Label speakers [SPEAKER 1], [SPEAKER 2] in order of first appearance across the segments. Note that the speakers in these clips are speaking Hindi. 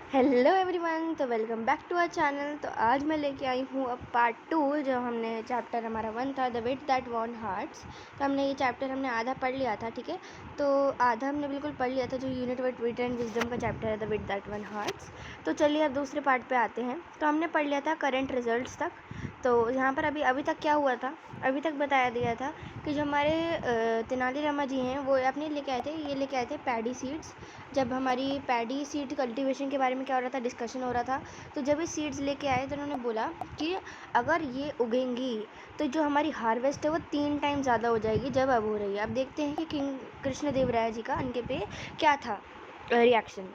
[SPEAKER 1] हेलो एवरीवन, तो welcome back to our channel. तो आज मैं लेके आई हूँ अब पार्ट 2। जो हमने चैप्टर हमारा 1 था, the wheat that won hearts. तो हमने ये चैप्टर हमने आधा पढ़ लिया था, ठीक है। तो आधा हमने बिल्कुल पढ़ लिया था, जो यूनिट विट एंड विजडम का चैप्टर है, the wheat that one hearts. तो चलिए अब दूसरे पार्ट पे आते हैं। तो हमने पढ़ लिया था करंट रिजल्ट्स तक। तो यहाँ पर अभी तक क्या हुआ था, अभी तक बताया दिया था कि जो हमारे तेनालीरामा जी हैं वो अपने लेके आए थे पैडी सीड्स। जब हमारी पैडी सीड कल्टीवेशन के बारे में क्या हो रहा था, डिस्कशन हो रहा था। तो जब ये सीड्स लेके आए तो उन्होंने बोला कि अगर ये उगेंगी तो जो हमारी हार्वेस्ट है वो 3 टाइम ज़्यादा हो जाएगी जब अब हो रही है। अब देखते हैं कि किंग कृष्णदेव राय जी का उनके पे क्या था reaction.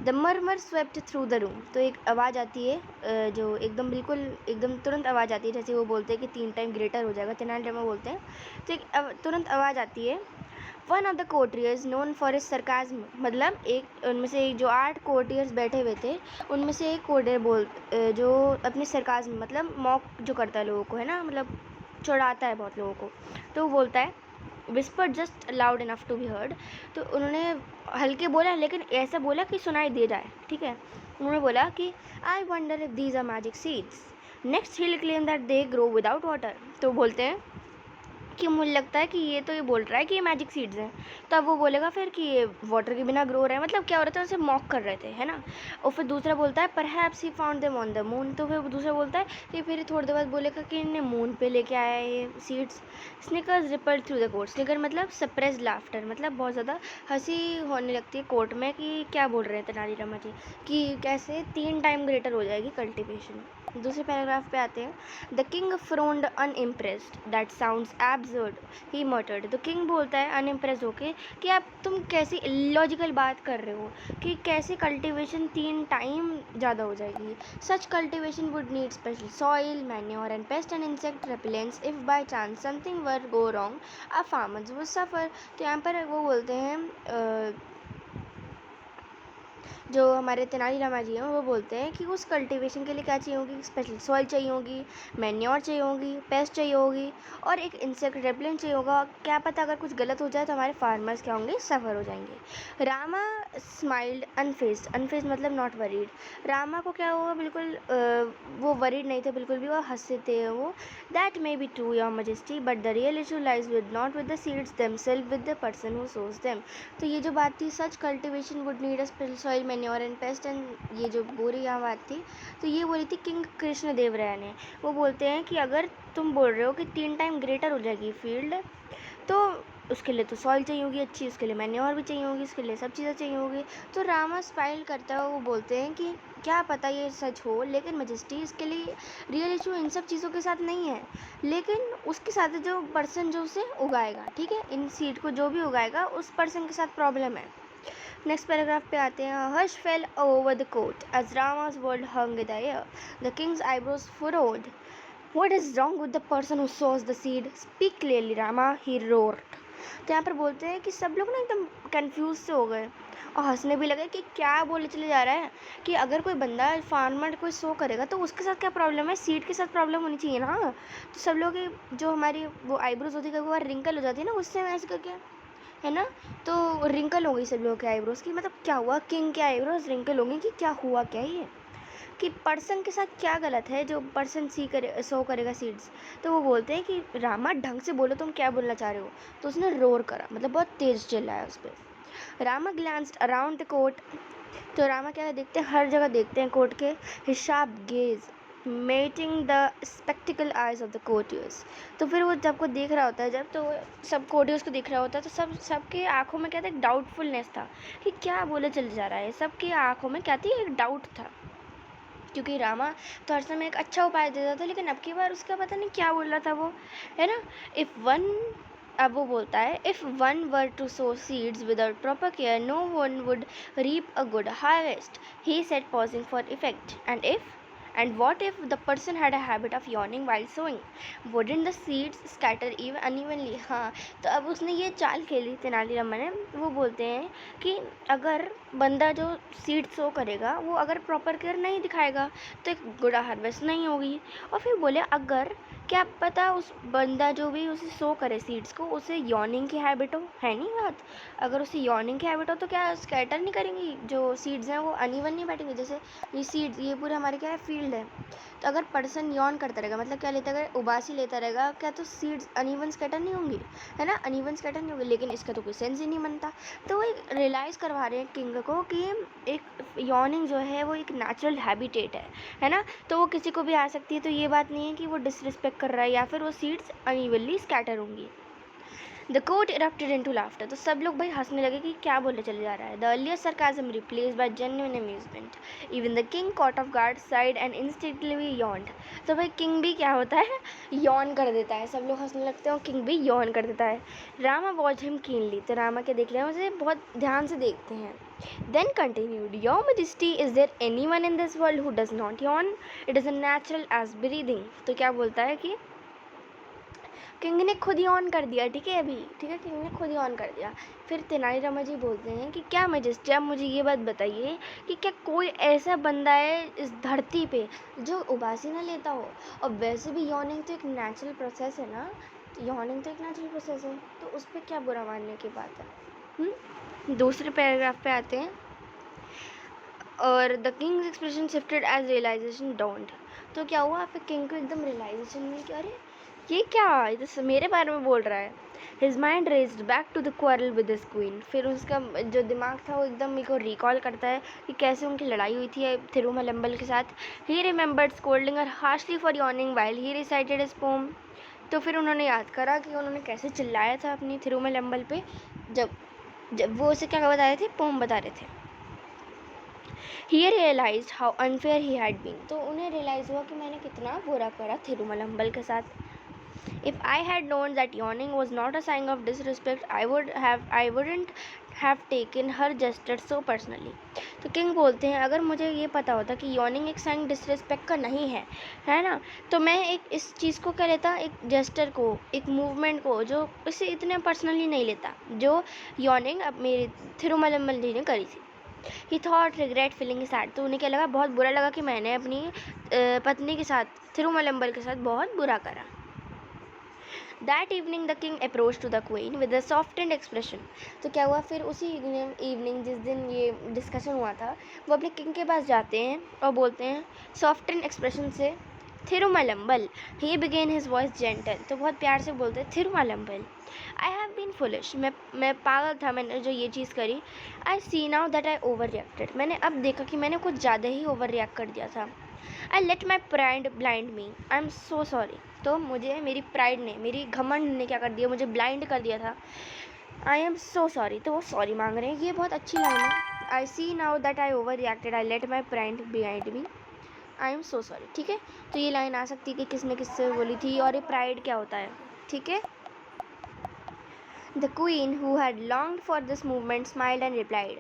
[SPEAKER 1] The murmur swept through the room. तो एक आवाज़ आती है जो एकदम बिल्कुल एकदम तुरंत आवाज़ आती है, जैसे वो बोलते हैं कि 3 टाइम ग्रेटर हो जाएगा, तेनालीरामा बोलते हैं। तो एक तुरंत आवाज़ आती है। One of the courtiers known for his sarcasm, मतलब एक उनमें से एक जो 8 कोर्टियर्स बैठे हुए थे उनमें से एक कोर्टियर जो अपने सरकाज़्म मतलब मॉक जो करता है लोगों को, है ना, मतलब चिढ़ाता है बहुत लोगों को, तो वो बोलता है whisper just loud enough to be heard. तो उन्होंने हल्के बोला लेकिन ऐसा बोला कि सुनाई दे जाए, ठीक है। उन्होंने बोला कि I wonder if these are magic seeds. Next he claim that they grow without water. तो बोलते हैं कि मुझे लगता है कि ये बोल रहा है कि ये मैजिक सीड्स हैं। तो अब वो बोलेगा फिर कि ये वाटर के बिना ग्रो रहा है, मतलब क्या हो रहा था, उनसे मॉक कर रहे थे, है ना। और फिर दूसरा बोलता है perhaps he found them on the moon. तो फिर दूसरा बोलता है कि फिर थोड़ी देर बाद बोलेगा कि इन्हें मून पे लेके आया है ये seeds. Snickers ripple through the court. Snicker मतलब सप्रेस लाफ्टर, मतलब बहुत ज़्यादा हंसी होने लगती है कोर्ट में कि क्या बोल रहे हैं तेनालीरामा जी कि कैसे 3 टाइम ग्रेटर हो जाएगी कल्टिवेशन। दूसरे पैराग्राफ पे आते हैं। The king frowned unimpressed, that sounds absurd, he muttered. तो किंग बोलता है अनइम्प्रेस होके कि आप तुम कैसी इलॉजिकल बात कर रहे हो कि कैसे कल्टीवेशन 3 टाइम ज़्यादा हो जाएगी। Such cultivation would need special soil, manure and pest and insect repellents. If by chance something were go wrong a farmers would suffer. तो यहाँ पर वो बोलते हैं जो हमारे तेनालीरामा जी हैं वो बोलते हैं कि उस कल्टीवेशन के लिए क्या चाहिए होगी, स्पेशल सॉइल चाहिए होगी, मैन्योर चाहिए होगी, पेस्ट चाहिए होगी और एक इंसेक्ट रेपलेंट चाहिए होगा। क्या पता अगर कुछ गलत हो जाए तो हमारे फार्मर्स क्या होंगे, सफ़र हो जाएंगे। रामा स्माइल्ड अनफेस्ड, अनफेस्ड मतलब नॉट वरीड। रामा को क्या हुआ, बिल्कुल वो वरीड नहीं थे बिल्कुल भी, वो हंसते थे वो। That may be true your majesty but the real issue lies with not with the seeds themselves with the person who sows them. तो ये जो बात थी, such cultivation would need a special soil, manure and pest and, ये जो पूरी यहाँ बात थी, तो ये बोली थी किंग कृष्णदेव राय ने। वो बोलते हैं कि अगर तुम बोल रहे हो कि 3 टाइम ग्रेटर हो जाएगी फील्ड, तो उसके लिए तो सॉइल चाहिए होगी अच्छी, उसके लिए मैन्योर भी चाहिए होगी, उसके लिए सब चीज़ें चाहिए होगी। तो रामा स्माइल करता है, वो बोलते हैं कि क्या पता ये सच हो, लेकिन मजेस्टी इसके लिए रियल इशू इन सब चीज़ों के साथ नहीं है, लेकिन उसके साथ जो पर्सन जो उसे उगाएगा, ठीक है, इन सीड को जो भी उगाएगा उस पर्सन के साथ प्रॉब्लम है। नेक्स्ट पैराग्राफ पे आते हैं। Hush fell over the court as Rama's world hung in the air. The king's eyebrows furrowed. What is wrong with the person who sows the seed? Speak clearly, Rama, he roared. तो यहाँ पर बोलते हैं कि सब लोग ना एकदम कंफ्यूज से हो गए और हंसने भी लगे कि क्या बोले चले जा रहा है कि अगर कोई बंदा फार्मर कोई सो करेगा तो उसके साथ क्या प्रॉब्लम है, सीड के साथ प्रॉब्लम होनी चाहिए ना। तो सब लोग जो हमारी वो आईब्रोज होती है कभी बार रिंकल हो जाती है ना, उससे ऐसे करके, है ना। तो रिंकल हो गई सब लोगों के आईब्रोज की, मतलब क्या हुआ, किंग के आईब्रोज रिंकल हो गई कि क्या हुआ, क्या ये कि पर्सन के साथ क्या गलत है जो पर्सन सो करेगा सीड्स। तो वो बोलते हैं कि रामा ढंग से बोलो, तुम क्या बोलना चाह रहे हो। तो उसने रोर करा, मतलब बहुत तेज चिल्लाया उस पर। Rama glanced around the court. तो रामा क्या देखते हैं, हर जगह देखते हैं कोर्ट के। हिसाब gauge mating the spectacled eyes of the courtiers. तो फिर वो जब को देख रहा होता है, जब तो सब कोर्टियर्स को देख रहा होता है, तो सबके आंखों में क्या था, एक डाउटफुलनेस था कि क्या बोले चल जा रहा है। सबकी आंखों में क्या थी, एक डाउट था, क्योंकि रामा तो हर समय एक अच्छा उपाय देता था, लेकिन अब की बार उसका पता नहीं क्या बोल रहा था वो, है ना। इफ़ वन, अब वो बोलता है if one were to sow seeds without proper care no one would reap a good harvest, he said pausing for effect. And what if the person had a habit of yawning while sowing? Wouldn't the seeds scatter even unevenly? हाँ, तो अब उसने ये चाल खेली तेनालीरामा ने। वो बोलते हैं कि अगर बंदा जो सीड सो करेगा वो अगर प्रॉपर केयर नहीं दिखाएगा तो एक गुड हार्वेस्ट नहीं होगी। और फिर बोले अगर क्या पता उस बंदा जो भी उसे सो करे सीड्स को उसे यॉर्निंग की हैबिट हो, है नहीं बात। अगर उसे यॉर्निंग की हैबिट हो तो क्या स्कैटर नहीं करेंगी जो सीड्स हैं, वो अनइवन नहीं बैठेंगे। जैसे ये सीड्स, ये पूरे हमारे क्या है फील्ड है, तो अगर पर्सन यॉर्न करता रहेगा मतलब क्या लेता रहेगा, उबासी लेता रहेगा, क्या तो सीड्स अनइवन स्कैटर नहीं होंगी, है ना, अनइवन स्कैटर नहीं होंगी। लेकिन इसका तो कोई सेंस ही नहीं बनता। तो वो रियलाइज़ करवा रहे हैं किंग को कि एक यॉर्निंग जो है वो एक नेचुरल हैबिटेट है ना, तो वो किसी को भी आ सकती है। तो ये बात नहीं है कि वो डिसरिस्पेक्ट कर रहा है या फिर वो सीड्स अनइवनली स्कैटर होंगी। The court erupted into laughter, तो सब लोग भाई हंसने लगे कि क्या बोले चले जा रहा है। The earlier sarcasm replaced by genuine amusement, even the king caught off guard sighed and instantly yawned. तो भाई किंग भी क्या होता है, यॉन कर देता है। सब लोग हंसने लगते हैं और किंग भी यॉन कर देता है। रामा वॉच हिम कीनली, तो रामा के देख रहे हैं उसे बहुत ध्यान से देखते हैं। Then continued, Your Majesty, is there anyone in this world who does not yawn? It is as natural as breathing. तो क्या बोलता है कि किंग ने खुद ही ऑन कर दिया, ठीक है अभी, ठीक है, किंग ने खुद ही ऑन कर दिया। फिर तेनालीरामा जी बोलते हैं कि क्या मैजेस्टी आप मुझे ये बात बताइए कि क्या कोई ऐसा बंदा है इस धरती पे जो उबासी ना लेता हो। और वैसे भी यॉर्निंग तो एक नेचुरल प्रोसेस है ना, यॉर्निंग तो एक नेचुरल प्रोसेस है, तो उस पर क्या बुरा मानने की बात है। दूसरे पैराग्राफ पे आते हैं। और the king's expression shifted as realisation dawned, तो क्या हुआ, फिर किंग को एकदम रियलाइजेशन मिली कि अरे ये क्या, ये तो मेरे बारे में बोल रहा है। His mind raced back to the quarrel with his queen, फिर उसका जो दिमाग था वो एकदम मेरे को रिकॉल करता है कि कैसे उनकी लड़ाई हुई थी थिरुमलंबल के साथ। He remembered scolding her harshly for yawning while he recited his poem, तो फिर उन्होंने याद करा कि उन्होंने कैसे चिल्लाया था अपनी थिरुमलंबल पे जब वो उसे क्या बता रहे थे, पोम बता रहे थे। He realized how unfair he had been, तो उन्हें रियलाइज़ हुआ कि मैंने कितना बुरा करा थिरुमलंबल के साथ। If I had known that yawning was not a sign of disrespect, I wouldn't have taken her gesture so personally. तो किंग बोलते हैं अगर मुझे ये पता होता कि यॉर्निंग एक साइन डिसरिस्पेक्ट का नहीं है ना, तो मैं एक इस चीज़ को क्या लेता, एक जेस्टर को, एक मूवमेंट को जो इसे इतने पर्सनली नहीं लेता जो यॉर्निंग अब मेरी थिरुमलंबल जी ने करी थी। ही थॉट रिग्रेट फीलिंग सैड, तो उन्हें क्या लगा, बहुत बुरा लगा कि मैंने अपनी पत्नी के साथ, थिरुमलंबल के साथ बहुत बुरा करा। That evening the king approach to the queen with a softened expression, तो क्या हुआ, फिर उसी इवनिंग जिस दिन ये डिस्कशन हुआ था वो अपने किंग के पास जाते हैं और बोलते हैं सॉफ्टेंड एक्सप्रेशन से, Thirumalambal. He began his voice gentle, तो बहुत प्यार से बोलते हैं Thirumalambal. I have been foolish, मैं पागल था, मैंने जो ये चीज़ करी। I see now that I overreacted, मैंने अब देखा कि मैंने कुछ ज़्यादा ही ओवर रिएक्ट कर दिया था। आई let my pride blind me, I am so sorry, तो मुझे मेरी प्राइड ने, मेरी घमंड ने क्या कर दिया, मुझे ब्लाइंड कर दिया था। आई एम सो सॉरी, तो वो सॉरी मांग रहे हैं, ये बहुत अच्छी लाइन है। I see now that I overreacted, I let my pride behind me, I am so sorry, ठीक है। तो ये लाइन आ सकती है कि किसने किससे बोली थी और ये प्राइड क्या होता है, ठीक है। The queen who had longed for this movement smiled and replied,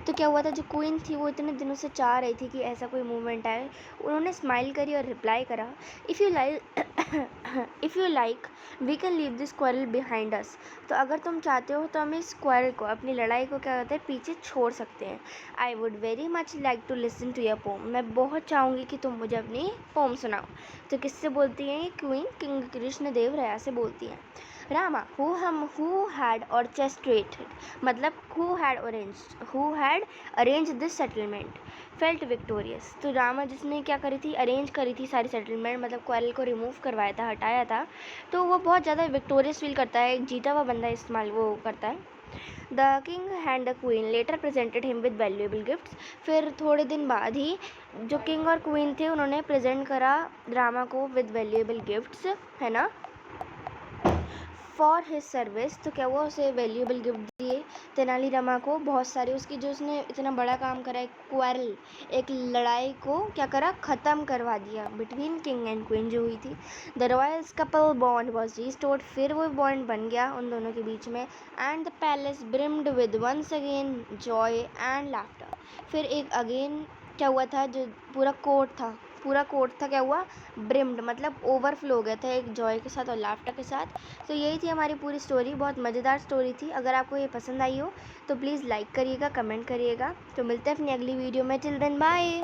[SPEAKER 1] तो क्या हुआ था, जो क्वीन थी वो इतने दिनों से चाह रही थी कि ऐसा कोई मूवमेंट आए, उन्होंने स्माइल करी और रिप्लाई करा, if you like we can leave this quarrel behind us, तो अगर तुम चाहते हो तो हम इस क्वारल को, अपनी लड़ाई को क्या कहते हैं, पीछे छोड़ सकते हैं। I would very much like to listen to your poem, मैं बहुत चाहूँगी कि तुम मुझे अपनी पोम सुनाओ। तो किससे बोलती हैं ये क्वीन, किंग कृष्णदेव राया से बोलती हैं। रामा हु हैड orchestrated, मतलब who had arrange this settlement felt victorious, तो रामा जिसने क्या करी थी, अरेंज करी थी सारी सेटलमेंट, मतलब क्वारल को रिमूव करवाया था, हटाया था, तो वो बहुत ज़्यादा विक्टोरियस फील करता है, एक जीता हुआ बंदा इस्तेमाल वो करता है। The king and the queen later presented him with valuable gifts, फिर थोड़े दिन बाद ही जो किंग और क्वीन थे उन्होंने प्रेजेंट करा रामा को विद वैल्यूएबल गिफ्ट्स, है ना, फॉर हिज सर्विस, तो क्या हुआ, उसे वैल्यूएबल गिफ्ट दिए तेनालीरामा को बहुत सारे, उसकी जो उसने इतना बड़ा काम करा, एक क्वारल, एक लड़ाई को क्या करा, ख़त्म करवा दिया बिटवीन किंग एंड क्वीन जो हुई थी। The Royals couple bond was restored, फिर वो बॉन्ड बन गया उन दोनों के बीच में। And the palace brimmed with once again joy and laughter, फिर एक अगेन क्या हुआ था, जो पूरा कोर्ट था पूरा कोट था क्या हुआ, ब्रिम्ड, मतलब ओवरफ्लो हो गया था एक जॉय के साथ और लाफ्टर के साथ। तो यही थी हमारी पूरी स्टोरी, बहुत मज़ेदार स्टोरी थी। अगर आपको ये पसंद आई हो तो प्लीज़ लाइक करिएगा, कमेंट करिएगा। तो मिलते हैं अपनी अगली वीडियो में, टिल देन बाय।